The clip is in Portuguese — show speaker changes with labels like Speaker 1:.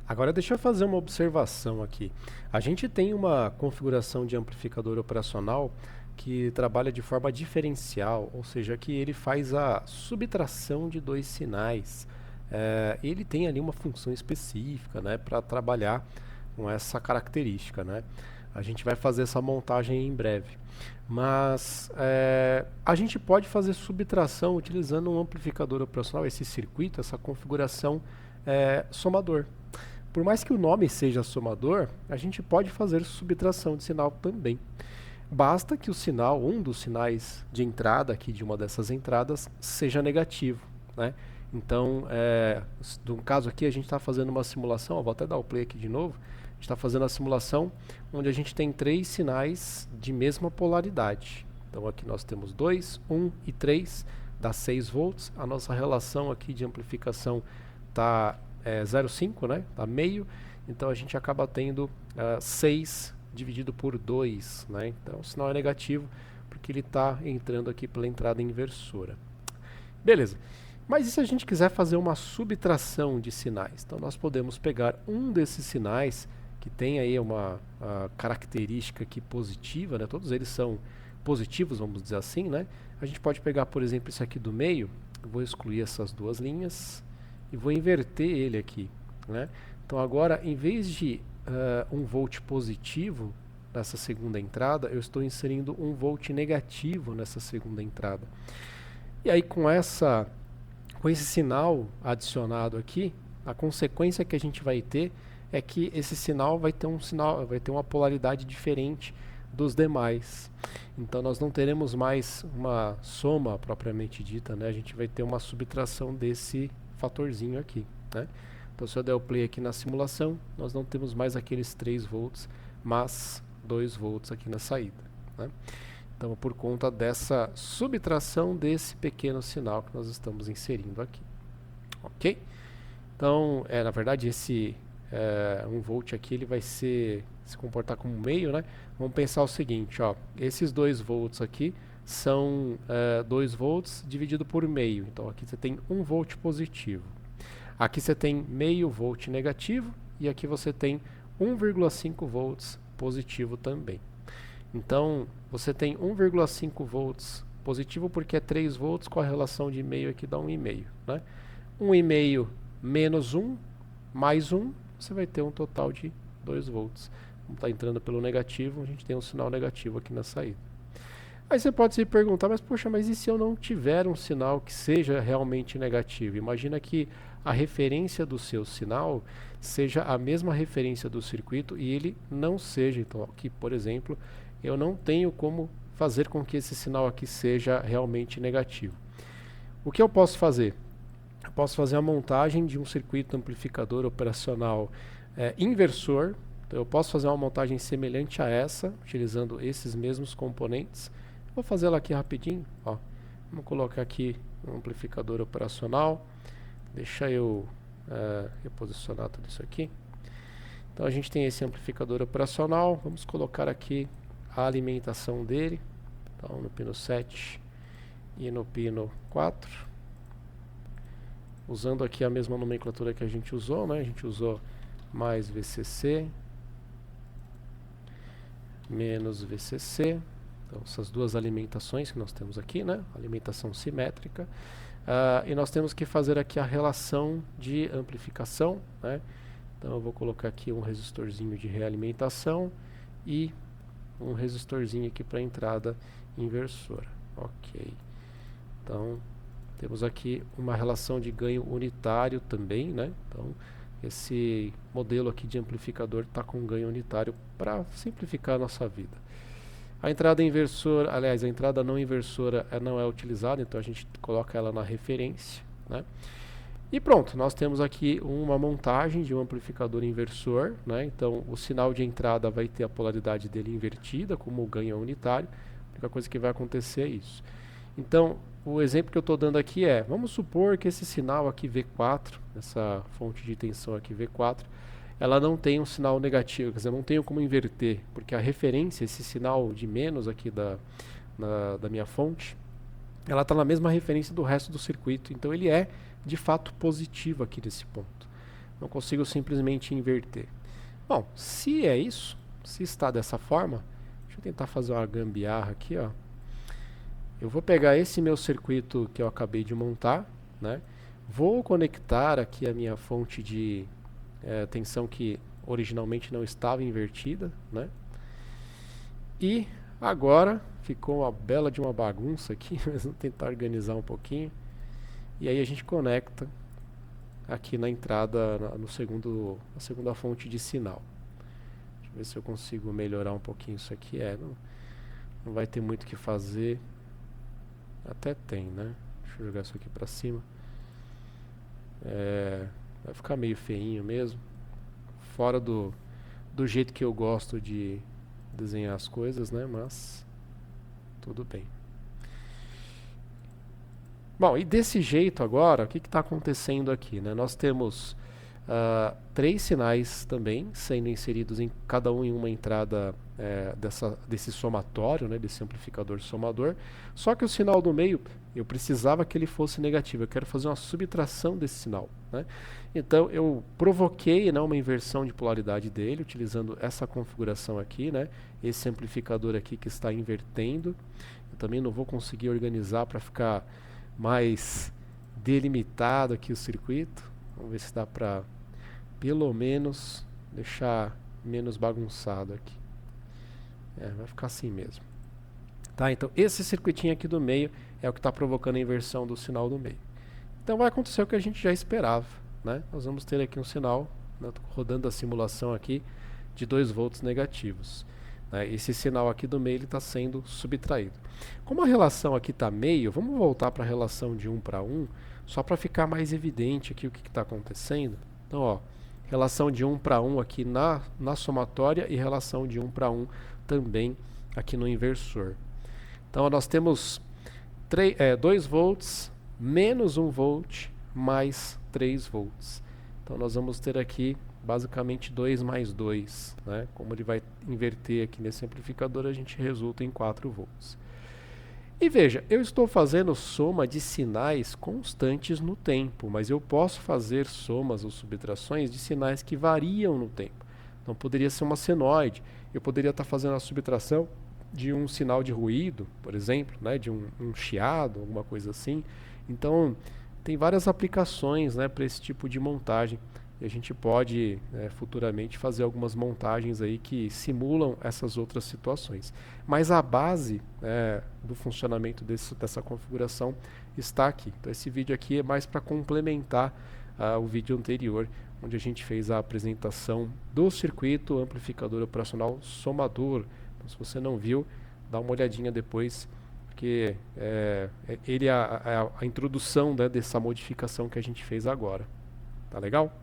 Speaker 1: Agora deixa eu fazer uma observação aqui. A gente tem uma configuração de amplificador operacional que trabalha de forma diferencial, ou seja, que ele faz a subtração de dois sinais. Ele tem ali uma função específica, né, para trabalhar com essa característica, né? A gente vai fazer essa montagem em breve. Mas a gente pode fazer subtração utilizando um amplificador operacional, esse circuito, essa configuração somador. Por mais que o nome seja somador, a gente pode fazer subtração de sinal também. Basta que o sinal, um dos sinais de entrada aqui de uma dessas entradas, seja negativo, né? Então, no caso aqui, a gente está fazendo uma simulação, vou até dar o play aqui de novo. A gente está fazendo a simulação onde a gente tem três sinais de mesma polaridade. Então aqui nós temos 2, 1 e 3, dá 6 volts. A nossa relação aqui de amplificação está 0,5, né? Tá meio. Então a gente acaba tendo 6 dividido por 2, né? Então o sinal é negativo porque ele está entrando aqui pela entrada inversora. Beleza. Mas e se a gente quiser fazer uma subtração de sinais? Então nós podemos pegar um desses sinais que tem aí uma característica aqui positiva, né? Todos eles são positivos, vamos dizer assim, né? A gente pode pegar, por exemplo, esse aqui do meio. Eu vou excluir essas duas linhas e vou inverter ele aqui, né? Então agora, em vez de 1 volt positivo nessa segunda entrada, eu estou inserindo 1 volt negativo nessa segunda entrada. E aí com esse sinal adicionado aqui, a consequência que a gente vai ter é que esse sinal vai ter uma polaridade diferente dos demais. Então nós não teremos mais uma soma propriamente dita, né? A gente vai ter uma subtração desse fatorzinho aqui, né? Então se eu der o play aqui na simulação, nós não temos mais aqueles 3 volts, mas 2 volts aqui na saída, né? Então por conta dessa subtração desse pequeno sinal que nós estamos inserindo aqui. Ok? Então, na verdade, esse 1 volt aqui ele vai se comportar como meio, né? Vamos pensar o seguinte, ó, esses 2 volts aqui são 2 volts dividido por meio. Então aqui você tem 1 volt positivo. Aqui você tem meio volt negativo e aqui você tem 1,5 volts positivo também. Então você tem 1,5 volts positivo porque é 3 volts com a relação de meio aqui dá 1,5, né? 1,5 menos 1 mais 1, você vai ter um total de 2 volts. Como está entrando pelo negativo, a gente tem um sinal negativo aqui na saída. Aí você pode se perguntar, mas poxa, mas e se eu não tiver um sinal que seja realmente negativo? Imagina que a referência do seu sinal seja a mesma referência do circuito e ele não seja. Então aqui, por exemplo, eu não tenho como fazer com que esse sinal aqui seja realmente negativo. O que eu posso fazer? Eu posso fazer a montagem de um circuito amplificador operacional inversor. Então eu posso fazer uma montagem semelhante a essa, utilizando esses mesmos componentes. Vou fazer ela aqui rapidinho. Ó. Vamos colocar aqui um amplificador operacional. Deixa eu reposicionar tudo isso aqui. Então a gente tem esse amplificador operacional. Vamos colocar aqui a alimentação dele. Então no pino 7 e no pino 4. Usando aqui a mesma nomenclatura que a gente usou, né? A gente usou mais VCC, menos VCC. Então, essas duas alimentações que nós temos aqui, né? Alimentação simétrica. E nós temos que fazer aqui a relação de amplificação, né? Então eu vou colocar aqui um resistorzinho de realimentação e um resistorzinho aqui para entrada inversora. Ok. Então temos aqui uma relação de ganho unitário também, né? Então esse modelo aqui de amplificador está com ganho unitário para simplificar a nossa vida. A entrada inversora, aliás, a entrada não inversora não é utilizada, então a gente coloca ela na referência, né? E pronto, nós temos aqui uma montagem de um amplificador inversor, né? Então o sinal de entrada vai ter a polaridade dele invertida, como o ganho é unitário. A única coisa que vai acontecer é isso. Então o exemplo que eu estou dando aqui vamos supor que esse sinal aqui V4, essa fonte de tensão aqui V4, ela não tem um sinal negativo, quer dizer, eu não tenho como inverter, porque a referência, esse sinal de menos aqui da minha fonte, ela está na mesma referência do resto do circuito, então ele é de fato positivo aqui nesse ponto. não consigo simplesmente inverter. Bom, se é isso, se está dessa forma, deixa eu tentar fazer uma gambiarra aqui, ó. Eu vou pegar esse meu circuito que eu acabei de montar, né? Vou conectar aqui a minha fonte de tensão que originalmente não estava invertida, né? E agora ficou uma bela de uma bagunça aqui, mas vou tentar organizar um pouquinho. E aí a gente conecta aqui na entrada, na segunda fonte de sinal. Deixa eu ver se eu consigo melhorar um pouquinho isso aqui. Não vai ter muito o que fazer. Até tem, né? Deixa eu jogar isso aqui pra cima. Vai ficar meio feinho mesmo. Fora do jeito que eu gosto de desenhar as coisas, né? Mas tudo bem. Bom, e desse jeito agora, o que está acontecendo aqui, né? Nós temos 3 sinais também sendo inseridos em cada um em uma entrada desse somatório, né? Desse amplificador somador. Só que o sinal do meio, eu precisava que ele fosse negativo. Eu quero fazer uma subtração desse sinal, né? Então eu provoquei, né, uma inversão de polaridade dele, utilizando essa configuração aqui, né? Esse amplificador aqui que está invertendo. Eu também não vou conseguir organizar para ficar mais delimitado aqui o circuito. Vamos ver se dá para pelo menos deixar menos bagunçado aqui. Vai ficar assim mesmo. Tá, então esse circuitinho aqui do meio é o que está provocando a inversão do sinal do meio. Então vai acontecer o que a gente já esperava, né? Nós vamos ter aqui um sinal, né, rodando a simulação aqui de 2 volts negativos. Esse sinal aqui do meio está sendo subtraído. Como a relação aqui está meio, vamos voltar para a relação de 1 para 1, só para ficar mais evidente aqui o que está acontecendo. Então, ó, relação de 1 para 1 aqui na somatória e relação de 1 para 1 também aqui no inversor. Então, nós temos 2 volts menos 1 volt mais 3 volts. Então, nós vamos ter aqui basicamente 2 mais 2, né? Como ele vai inverter aqui nesse amplificador, a gente resulta em 4 volts. E veja, eu estou fazendo soma de sinais constantes no tempo, mas eu posso fazer somas ou subtrações de sinais que variam no tempo. Então poderia ser uma senoide, eu poderia estar fazendo a subtração de um sinal de ruído, por exemplo, né? De um chiado, alguma coisa assim. Então tem várias aplicações, né, para esse tipo de montagem. E a gente pode futuramente fazer algumas montagens aí que simulam essas outras situações. Mas a base do funcionamento dessa configuração está aqui. Então esse vídeo aqui é mais para complementar o vídeo anterior, onde a gente fez a apresentação do circuito amplificador operacional somador. Então, se você não viu, dá uma olhadinha depois, porque ele é a introdução, né, dessa modificação que a gente fez agora. Tá legal?